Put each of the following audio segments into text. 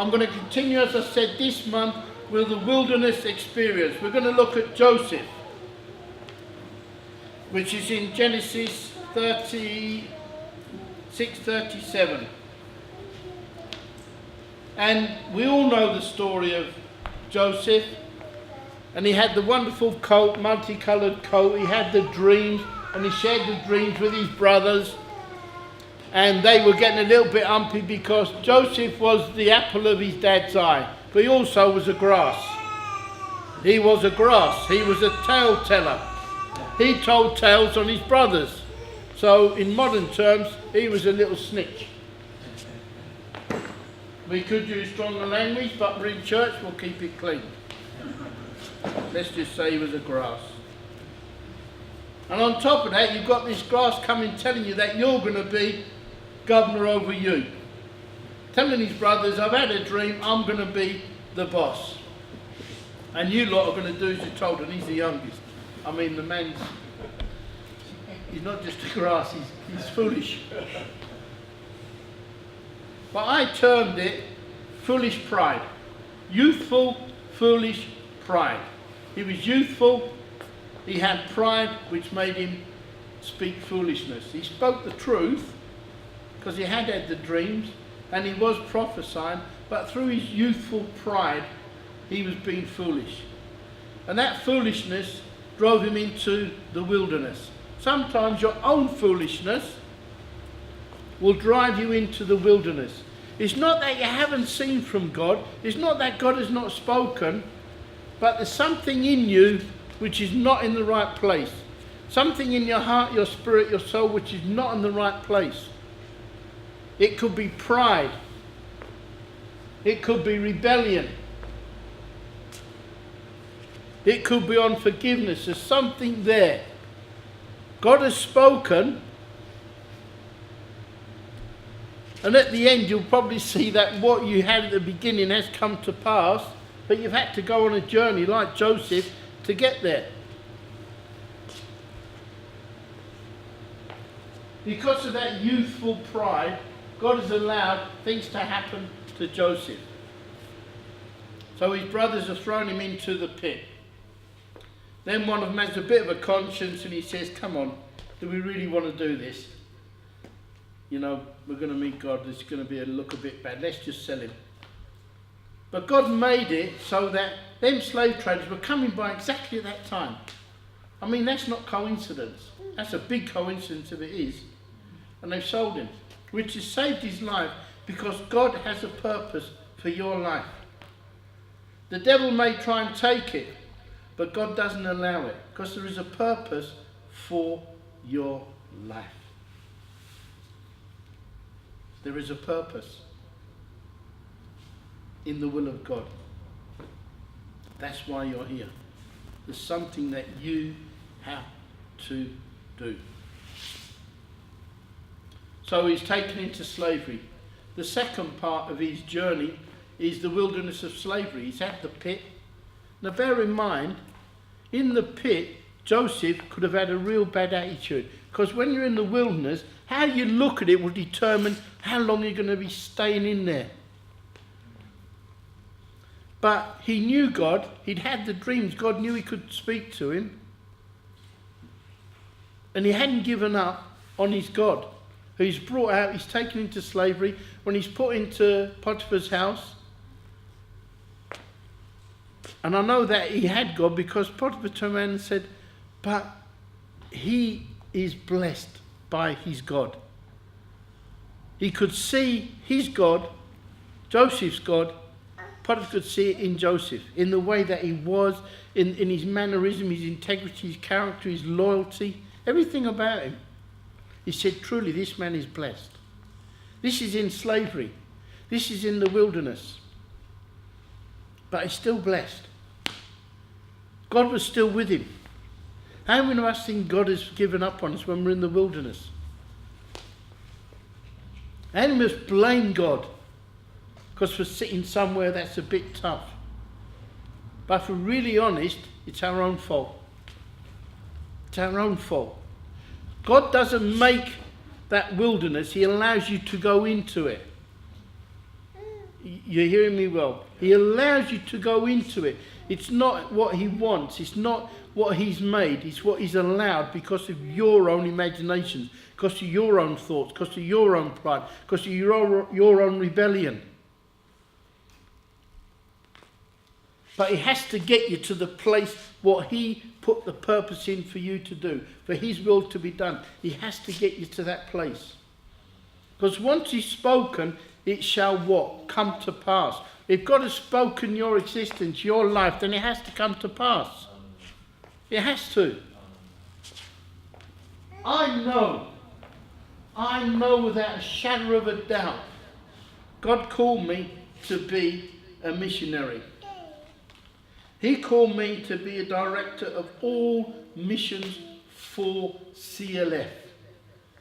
I'm going to continue, as I said, this month with the wilderness experience. We're going to look at Joseph, which is in Genesis 36:37. And we all know the story of Joseph. And he had the wonderful coat, multicoloured coat. He had the dreams, and he shared the dreams with his brothers. And they were getting a little bit humpy because Joseph was the apple of his dad's eye. But he also was a grass. He was a grass. He was a tale teller. He told tales on his brothers. So in modern terms, he was a little snitch. We could use stronger language, but we're in church, we'll keep it clean. Let's just say he was a grass. And on top of that, you've got this grass coming telling you that you're going to be governor over you. Telling his brothers, I've had a dream, I'm going to be the boss. And you lot are going to do as you're told, and he's the youngest. I mean, the man's, he's not just a grass, he's foolish. But I termed it foolish pride. Youthful, foolish pride. He was youthful, he had pride which made him speak foolishness. He spoke the truth because he had the dreams and he was prophesying, but through his youthful pride he was being foolish. And that foolishness drove him into the wilderness. Sometimes your own foolishness will drive you into the wilderness. It's not that you haven't seen from God, it's not that God has not spoken, but there's something in you which is not in the right place. Something in your heart, your spirit, your soul, which is not in the right place. It could be pride. It could be rebellion. It could be unforgiveness. There's something there. God has spoken, and at the end you'll probably see that what you had at the beginning has come to pass, but you've had to go on a journey like Joseph to get there. Because of that youthful pride, God has allowed things to happen to Joseph. So his brothers have thrown him into the pit. Then one of them has a bit of a conscience and he says, come on, do we really want to do this? You know, we're going to meet God, it's going to look a bit bad, let's just sell him. But God made it so that them slave traders were coming by exactly at that time. I mean, that's not coincidence. That's a big coincidence if it is. And they've sold him, which has saved his life because God has a purpose for your life. The devil may try and take it, but God doesn't allow it because there is a purpose for your life. There is a purpose in the will of God. That's why you're here. There's something that you have to do. So he's taken into slavery. The second part of his journey is the wilderness of slavery. He's had the pit. Now bear in mind, in the pit, Joseph could have had a real bad attitude. Because when you're in the wilderness, how you look at it will determine how long you're going to be staying in there. But he knew God, he'd had the dreams, God knew he could speak to him. And he hadn't given up on his God, who he's brought out, he's taken into slavery. When he's put into Potiphar's house, and I know that he had God because Potiphar turned around and said, but he is blessed by his God. He could see his God, Joseph's God. Potiphar could see it in Joseph, in the way that he was, in his mannerism, his integrity, his character, his loyalty, everything about him. He said, truly, this man is blessed. This is in slavery. This is in the wilderness. But he's still blessed. God was still with him. How many of us think God has given up on us when we're in the wilderness? And we must blame God because we're sitting somewhere that's a bit tough. But if we're really honest, it's our own fault. It's our own fault. God doesn't make that wilderness, he allows you to go into it. You're hearing me well. He allows you to go into it. It's not what he wants. It's not what he's made. It's what he's allowed because of your own imaginations, because of your own thoughts, because of your own pride, because of your own rebellion. But he has to get you to the place what he put the purpose in for you to do, for his will to be done. He has to get you to that place. Because once he's spoken, it shall what? Come to pass. If God has spoken your existence, your life, then it has to come to pass. It has to. I know without a shadow of a doubt, God called me to be a missionary. He called me to be a director of all missions for CLF.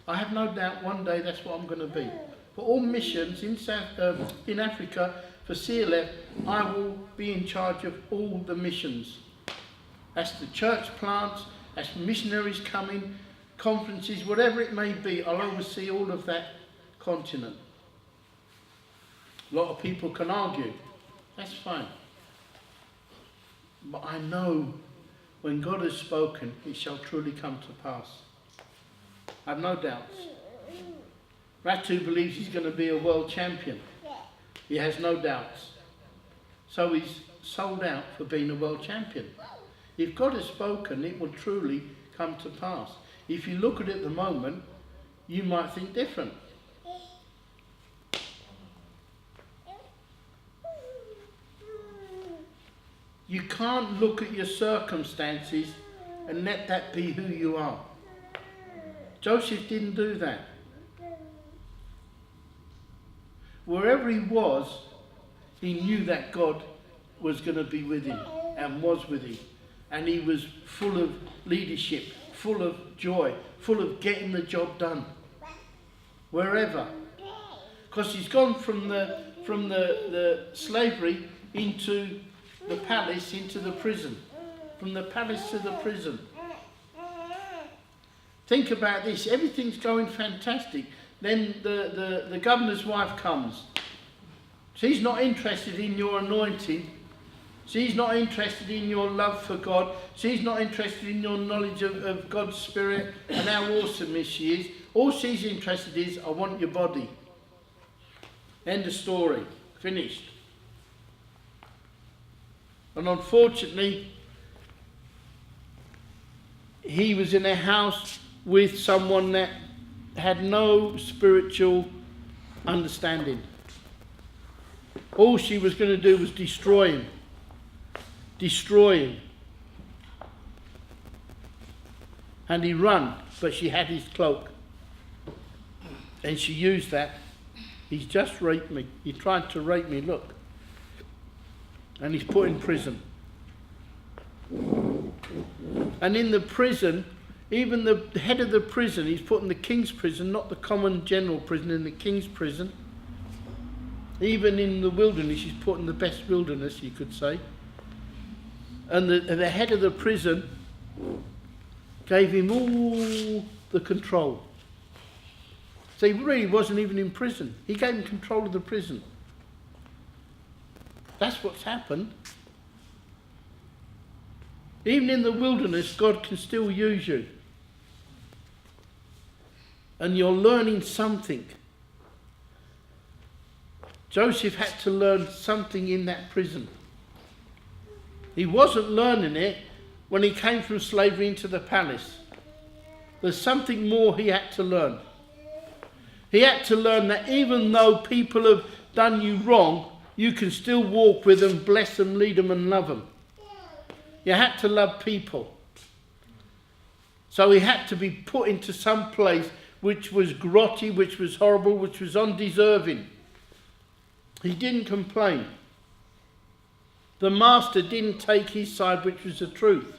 I have no doubt one day that's what I'm going to be. For all missions in Africa, for CLF, I will be in charge of all the missions. That's the church plants, that's missionaries coming, conferences, whatever it may be. I'll oversee all of that continent. A lot of people can argue. That's fine. But I know when God has spoken, it shall truly come to pass. I have no doubts. Ratu believes he's going to be a world champion. He has no doubts. So he's sold out for being a world champion. If God has spoken, it will truly come to pass. If you look at it at the moment, you might think different. You can't look at your circumstances and let that be who you are. Joseph didn't do that. Wherever he was, he knew that God was going to be with him and was with him. And he was full of leadership, full of joy, full of getting the job done. Wherever. Because he's gone from the slavery into the palace, into the prison. From the palace to the prison. Think about this. Everything's going fantastic. Then the governor's wife comes. She's not interested in your anointing. She's not interested in your love for God. She's not interested in your knowledge of God's Spirit and how awesome she is. All she's interested is, I want your body. End of story. Finished. And unfortunately, he was in a house with someone that had no spiritual understanding. All she was going to do was destroy him. Destroy him. And he ran, but she had his cloak. And she used that. He's just raped me. He tried to rape me, look. And he's put in prison. And in the prison, even the head of the prison, he's put in the king's prison, not the common general prison, in the king's prison. Even in the wilderness, he's put in the best wilderness, you could say. And the head of the prison gave him all the control. So he really wasn't even in prison. He gave him control of the prison. That's what's happened. Even in the wilderness, God can still use you. And you're learning something. Joseph had to learn something in that prison. He wasn't learning it when he came from slavery into the palace. There's something more he had to learn. He had to learn that even though people have done you wrong, you can still walk with them, bless them, lead them and love them. You had to love people. So he had to be put into some place which was grotty, which was horrible, which was undeserving. He didn't complain. The master didn't take his side, which was the truth.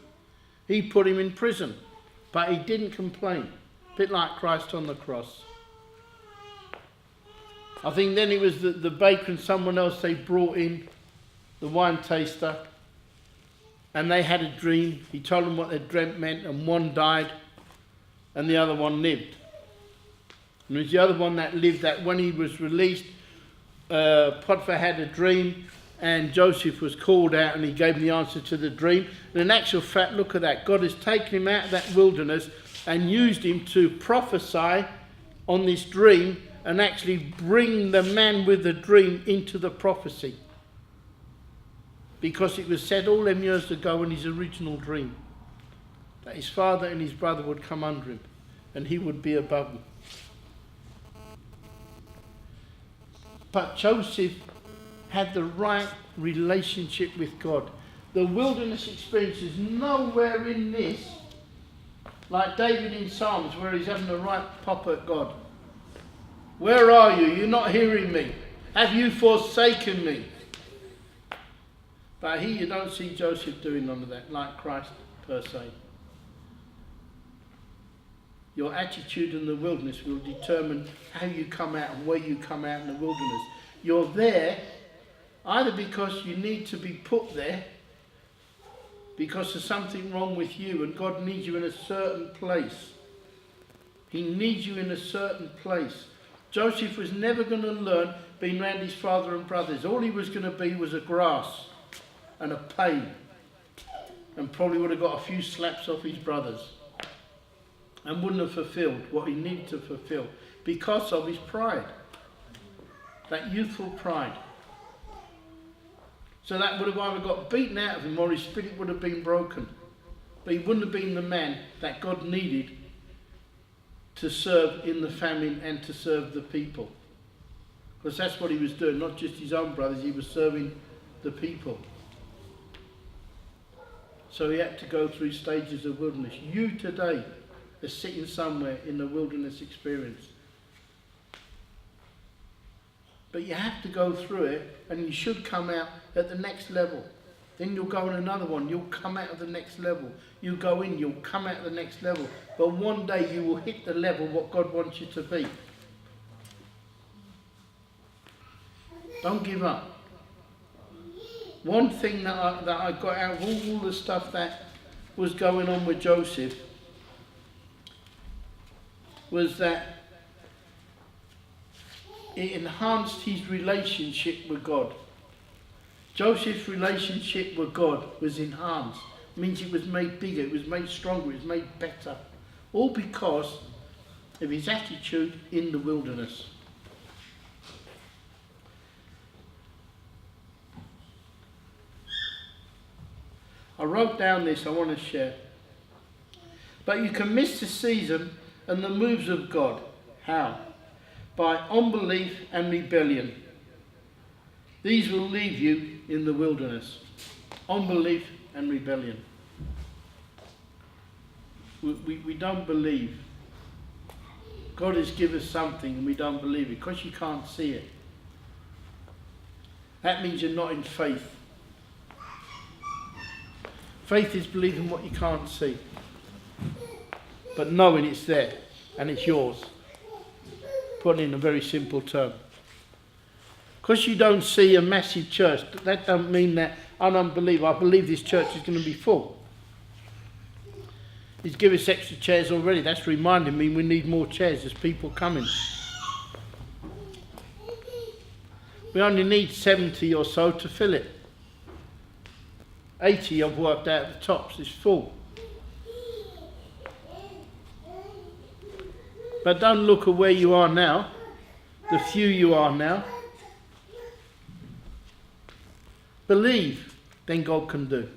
He put him in prison, but he didn't complain. A bit like Christ on the cross. I think then it was the baker and someone else they brought in, the wine taster, and they had a dream. He told them what their dream meant, and one died and the other one lived. And it was the other one that lived that when he was released, Potiphar had a dream, and Joseph was called out and he gave him the answer to the dream. And in actual fact, look at that. God has taken him out of that wilderness and used him to prophesy on this dream and actually bring the man with the dream into the prophecy. Because it was said all them years ago in his original dream that his father and his brother would come under him and he would be above them. But Joseph had the right relationship with God. The wilderness experience is nowhere in this like David in Psalms, where he's having the right pop at God. Where are you? You're not hearing me. Have you forsaken me? But here you don't see Joseph doing none of that, like Christ per se. Your attitude in the wilderness will determine how you come out and where you come out in the wilderness. You're there either because you need to be put there, because there's something wrong with you and God needs you in a certain place. He needs you in a certain place. Joseph was never going to learn being around his father and brothers. All he was going to be was a grass and a pain, and probably would have got a few slaps off his brothers and wouldn't have fulfilled what he needed to fulfill because of his pride, that youthful pride. So that would have either got beaten out of him or his spirit would have been broken. But he wouldn't have been the man that God needed to serve in the famine and to serve the people. Because that's what he was doing, not just his own brothers, he was serving the people. So he had to go through stages of wilderness. You today are sitting somewhere in the wilderness experience. But you have to go through it, and you should come out at the next level. Then you'll go on another one. You'll come out of the next level. You go in, you'll come out of the next level. But one day you will hit the level what God wants you to be. Don't give up. One thing that I got out of all the stuff that was going on with Joseph was that it enhanced his relationship with God. Joseph's relationship with God was enhanced. It means it was made bigger, it was made stronger, it was made better. All because of his attitude in the wilderness. I wrote down this I want to share. But you can miss the season and the moves of God. How? By unbelief and rebellion. These will leave you in the wilderness. Unbelief and rebellion. We don't believe. God has given us something and we don't believe it because you can't see it. That means you're not in faith. Faith is believing what you can't see, but knowing it's there and it's yours. Put it in a very simple term. Because you don't see a massive church, that don't mean that I don't believe. I believe this church is going to be full. He's given us extra chairs already. That's reminding me we need more chairs. There's people coming. We only need 70 or so to fill it. 80 I've worked out at the tops. It's full. But don't look at where you are now, the few you are now. Believe, then God can do.